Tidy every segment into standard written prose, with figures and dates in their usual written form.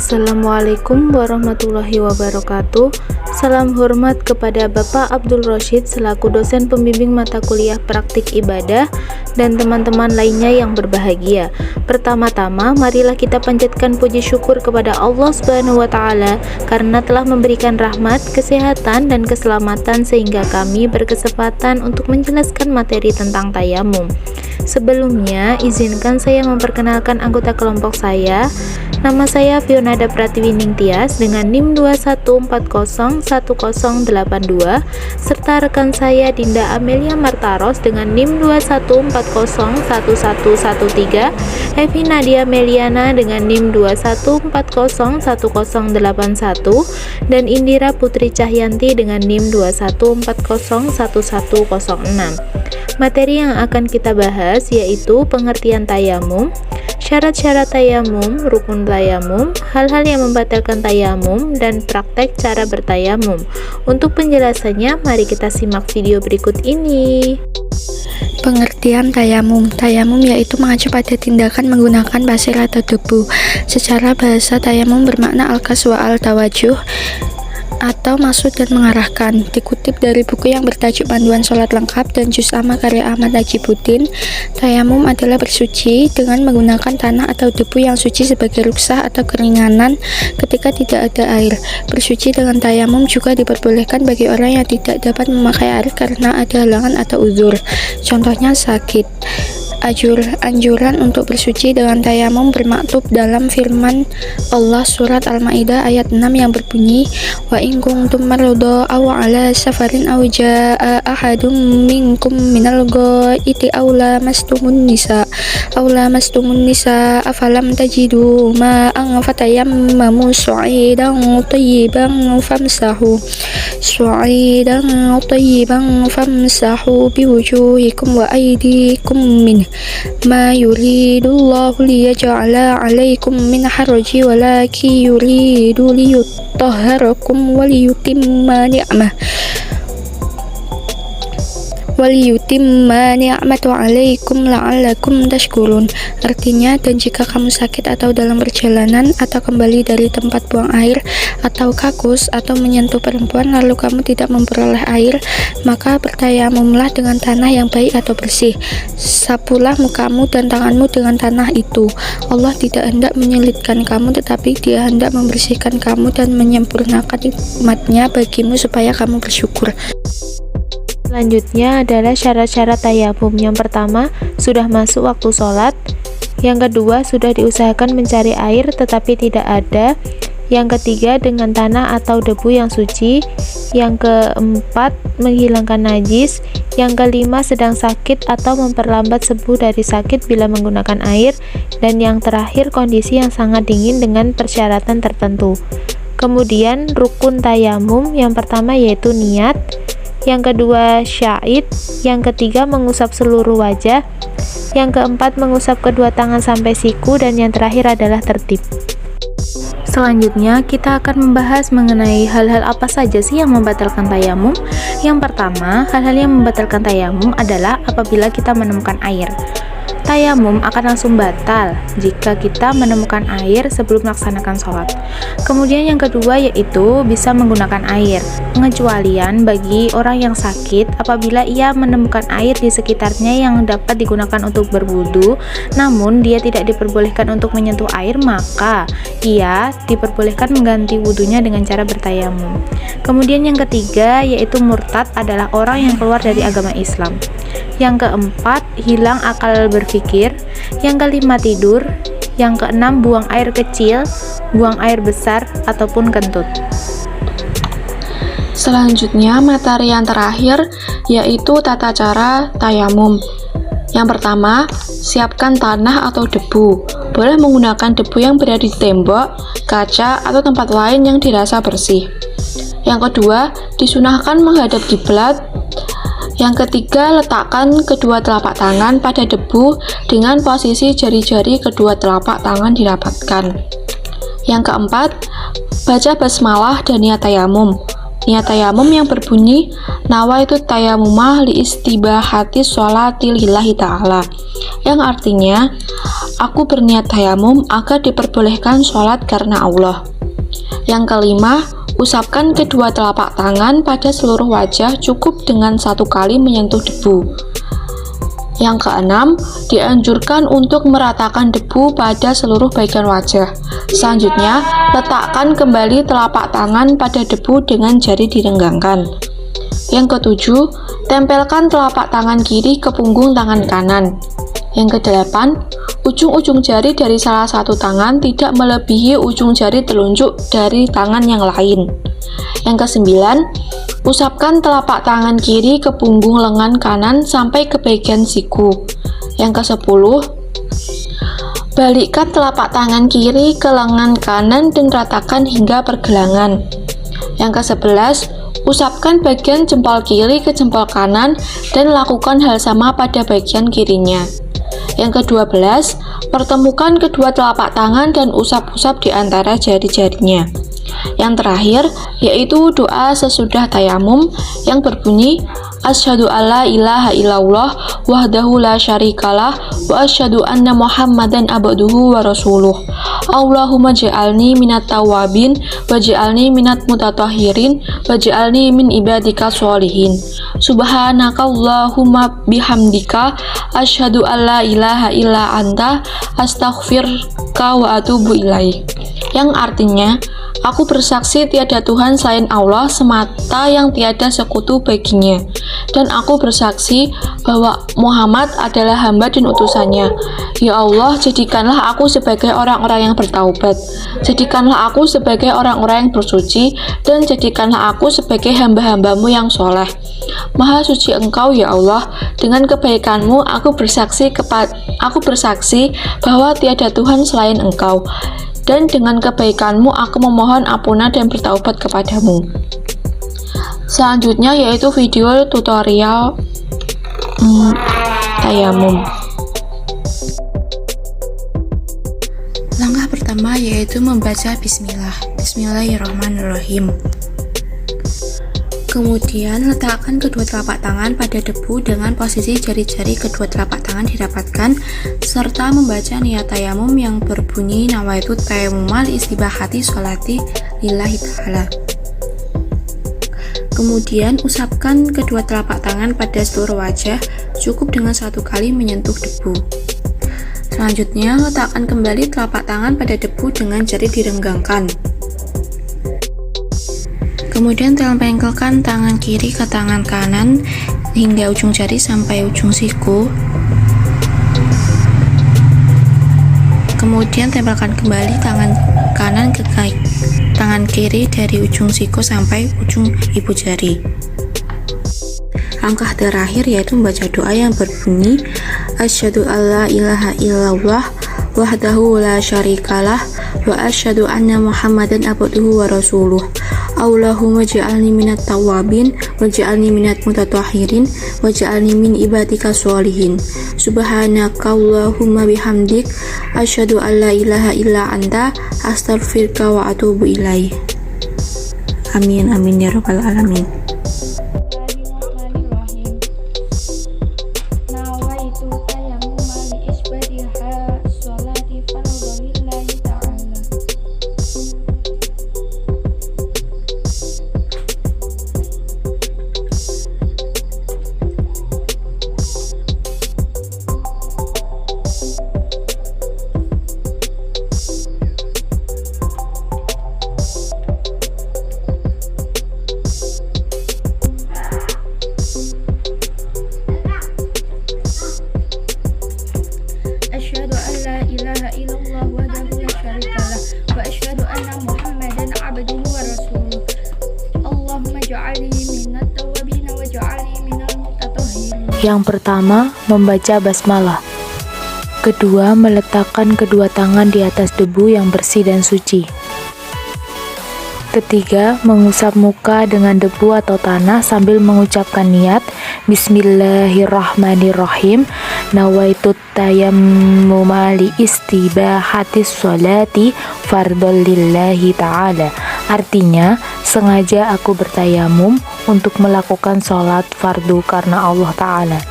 Assalamualaikum warahmatullahi wabarakatuh. Salam hormat kepada Bapak Abdul Rosyid selaku dosen pembimbing mata kuliah praktik ibadah dan teman-teman lainnya yang berbahagia. Pertama-tama, marilah kita panjatkan puji syukur kepada Allah Subhanahu wa taala karena telah memberikan rahmat, kesehatan dan keselamatan sehingga kami berkesempatan untuk menjelaskan materi tentang tayamum. Sebelumnya, izinkan saya memperkenalkan anggota kelompok saya. Nama saya Fionada Pratiwi Ningtyas dengan NIM 21401082 serta rekan saya Dinda Amelia Martaros dengan NIM 21401113, Evi Nadia Meliana dengan NIM 21401081 dan Indira Putri Cahyanti dengan NIM 21401106. Materi yang akan kita bahas yaitu pengertian tayamum, syarat-syarat tayamum, rukun tayamum, hal-hal yang membatalkan tayamum, dan praktek cara bertayamum. Untuk penjelasannya, mari kita simak video berikut ini. Pengertian tayamum. Tayamum yaitu mengacu pada tindakan menggunakan pasir atau debu. Secara bahasa, tayamum bermakna al-qasd wa al-tawajuh atau maksud dan mengarahkan. Dikutip dari buku yang bertajuk Panduan Sholat Lengkap dan Juz Amma karya Ahmad Najibuddin, tayamum adalah bersuci dengan menggunakan tanah atau debu yang suci sebagai ruksah atau keringanan ketika tidak ada air. Bersuci dengan tayamum juga diperbolehkan bagi orang yang tidak dapat memakai air karena ada halangan atau uzur, contohnya sakit. Anjuran untuk bersuci dengan tayamum bermaktub dalam firman Allah surat Al-Maidah ayat 6 yang berbunyi, wa in kuntum marada aw ala safarin aw jaa ahadum minkum minal ghaiti aw lamastumun nisa afalam tajidu ma'an fatayammamu su'idan tayyiban famsahu biwujuhikum wa aydikum min ma yuridullahu liyaj'ala 'alaikum min haraji walakin yuridu liyutahhirakum wa liyutimma ni'matu 'alaikum la'allakum tashkurun. Artinya, dan jika kamu sakit atau dalam perjalanan atau kembali dari tempat buang air atau kakus atau menyentuh perempuan lalu kamu tidak memperoleh air, maka bertayamumlah dengan tanah yang baik atau bersih. Sapulah mukamu dan tanganmu dengan tanah itu. Allah tidak hendak menyulitkan kamu, tetapi Dia hendak membersihkan kamu dan menyempurnakan nikmat-Nya bagimu supaya kamu bersyukur. Selanjutnya adalah syarat-syarat tayamum. Yang pertama, sudah masuk waktu sholat. Yang kedua, sudah diusahakan mencari air tetapi tidak ada. Yang ketiga, dengan tanah atau debu yang suci. Yang keempat, menghilangkan najis. Yang kelima, sedang sakit atau memperlambat sembuh dari sakit bila menggunakan air. Dan yang terakhir, kondisi yang sangat dingin dengan persyaratan tertentu. Kemudian, rukun tayamum. Yang pertama yaitu niat. Yang kedua syahid, yang ketiga mengusap seluruh wajah, yang keempat mengusap kedua tangan sampai siku, dan yang terakhir adalah tertib. Selanjutnya kita akan membahas mengenai hal-hal apa saja sih yang membatalkan tayamum. Yang pertama, hal-hal yang membatalkan tayamum adalah apabila kita menemukan air. Tayamum akan langsung batal jika kita menemukan air sebelum melaksanakan sholat. Kemudian yang kedua yaitu bisa menggunakan air. Pengecualian bagi orang yang sakit apabila ia menemukan air di sekitarnya yang dapat digunakan untuk berwudu, namun dia tidak diperbolehkan untuk menyentuh air, maka ia diperbolehkan mengganti wudunya dengan cara bertayamum. Kemudian yang ketiga yaitu murtad adalah orang yang keluar dari agama Islam. Yang keempat, hilang akal berpikir. Yang kelima, tidur. Yang keenam, buang air kecil, buang air besar, ataupun kentut. Selanjutnya, materi yang terakhir yaitu tata cara tayamum. Yang pertama, siapkan tanah atau debu. Boleh menggunakan debu yang berada di tembok, kaca, atau tempat lain yang dirasa bersih. Yang kedua, disunahkan menghadap kiblat. Yang ketiga, letakkan kedua telapak tangan pada debu dengan posisi jari-jari kedua telapak tangan dirapatkan. Yang keempat, baca basmalah dan niat tayamum. Niat tayamum yang berbunyi nawaitu tayamumah li istibahati sholati lillahi ta'ala, yang artinya aku berniat tayamum agar diperbolehkan sholat karena Allah. Yang kelima, usapkan kedua telapak tangan pada seluruh wajah cukup dengan 1 kali menyentuh debu. Yang keenam, dianjurkan untuk meratakan debu pada seluruh bagian wajah. Selanjutnya, letakkan kembali telapak tangan pada debu dengan jari direnggangkan. Yang ketujuh, tempelkan telapak tangan kiri ke punggung tangan kanan. Yang kedelapan, ujung-ujung jari dari salah satu tangan tidak melebihi ujung jari telunjuk dari tangan yang lain. Yang kesembilan, usapkan telapak tangan kiri ke punggung lengan kanan sampai ke bagian siku. Yang kesepuluh, balikkan telapak tangan kiri ke lengan kanan dan ratakan hingga pergelangan. Yang kesebelas, usapkan bagian jempol kiri ke jempol kanan dan lakukan hal sama pada bagian kirinya. Yang ke-12, pertemukan kedua telapak tangan dan usap-usap di antara jari-jarinya. Yang terakhir, yaitu doa sesudah tayamum yang berbunyi Asyhadu alla ilaha illallah wahdahu la syarikalah wa asyhadu anna Muhammadan abduhu wa rasuluh. Allahumma ja'alni minat tawabin wa ja'alni minat mutatahhirin wa ja'alni min ibadika sholihin. Subhanaka Allahumma bihamdika asyhadu alla ilaha illa anta astaghfiruka wa atubu ilaih. Yang artinya, aku bersaksi tiada Tuhan selain Allah semata yang tiada sekutu baginya. Dan aku bersaksi bahwa Muhammad adalah hamba dan utusannya. Ya Allah, jadikanlah aku sebagai orang-orang yang bertaubat. Jadikanlah aku sebagai orang-orang yang bersuci. Dan jadikanlah aku sebagai hamba-hambamu yang soleh. Maha suci Engkau ya Allah. Dengan kebaikanmu aku bersaksi bahwa tiada Tuhan selain Engkau. Dan dengan kebaikanmu aku memohon ampunan dan bertaubat kepadamu. Selanjutnya yaitu video tutorial tayamum. Langkah pertama yaitu membaca bismillah. Bismillahirrahmanirrahim. Kemudian letakkan kedua telapak tangan pada debu dengan posisi jari-jari kedua telapak tangan dirapatkan serta membaca niat tayamum yang berbunyi nawaitu tayamumal istibahati sholati lillahi ta'ala. Kemudian usapkan kedua telapak tangan pada seluruh wajah cukup dengan 1 kali menyentuh debu. Selanjutnya letakkan kembali telapak tangan pada debu dengan jari direnggangkan. Kemudian tempelkan tangan kiri ke tangan kanan hingga ujung jari sampai ujung siku. Kemudian tempelkan kembali tangan kanan ke tangan kiri dari ujung siku sampai ujung ibu jari. Langkah terakhir yaitu membaca doa yang berbunyi Asyhadu alla ilaha illallah wahdahu la syarikalah wa asyhadu anna Muhammadan abduhu wa rasuluh. Allahumma ja'alni minat tawabin wa ja'alni minat mutatahhirin wa ja'alni min ibadika sholihin. Subhanaka Allahumma bihamdik asyhadu an la ilaha illa anta astaghfiruka wa atubu ilaih. Amin amin ya rabbal alamin. Asyhadu an la ilaha illallah wahdahu la syarikalah wa asyhadu anna Muhammadan abduhu wa rasuluh. Allahumma ja'alni minat tawabin wa ja'alni minal mutatahhirin. Yang pertama, membaca basmalah. Kedua, meletakkan kedua tangan di atas debu yang bersih dan suci. Ketiga, mengusap muka dengan debu atau tanah sambil mengucapkan niat Bismillahirrahmanirrahim. Nawaitut tayammuma li istibahatis sholati fardhol lillahi ta'ala. Artinya, sengaja aku bertayamum untuk melakukan sholat fardu karena Allah Ta'ala.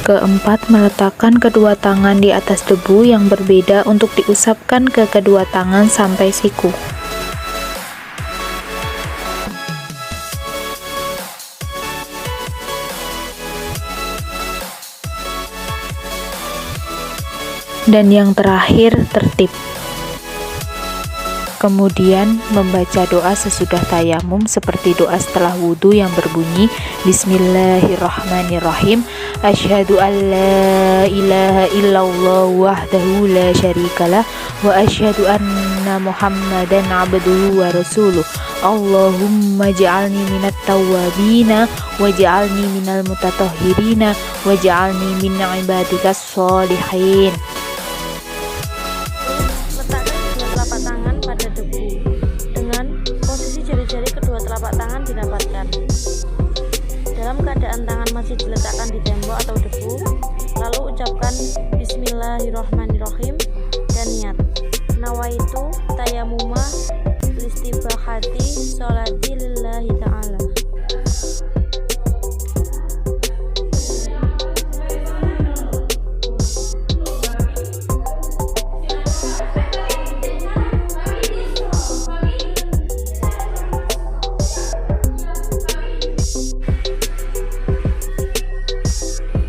Keempat, meletakkan kedua tangan di atas debu yang berbeda untuk diusapkan ke kedua tangan sampai siku. Dan yang terakhir, tertib. Kemudian membaca doa sesudah tayamum seperti doa setelah wudhu yang berbunyi Bismillahirrahmanirrahim, Asyhadu an la ilaha illallah wahdahu la syarikalah wa asyhadu anna Muhammadan abduhu wa rasuluh. Allahumma ja'alni minat tawwabina waj'alni minal mutatahhirina waj'alni min ibadikas sholihin. Telapak tangan pada debu dengan posisi jari-jari kedua telapak tangan didapatkan. Dalam keadaan tangan masih diletakkan di tembok atau debu, lalu ucapkan Bismillahirrahmanirrahim dan niat. Nawaitu tayamuma listibahati sholati lillahi ta'ala.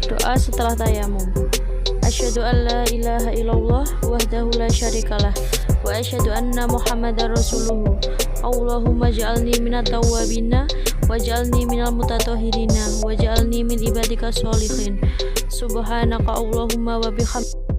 Doa setelah tayamum. Asyhadu an la ilaha illallah wahdahu la syarikalah wa asyhadu anna Muhammadar rasuluhu. Allahumma ja'alni minat tawwabina waj'alni minal mutatahhirina waj'alni min ibadikas sholihin. Subhanaka Allahumma wa bihamdika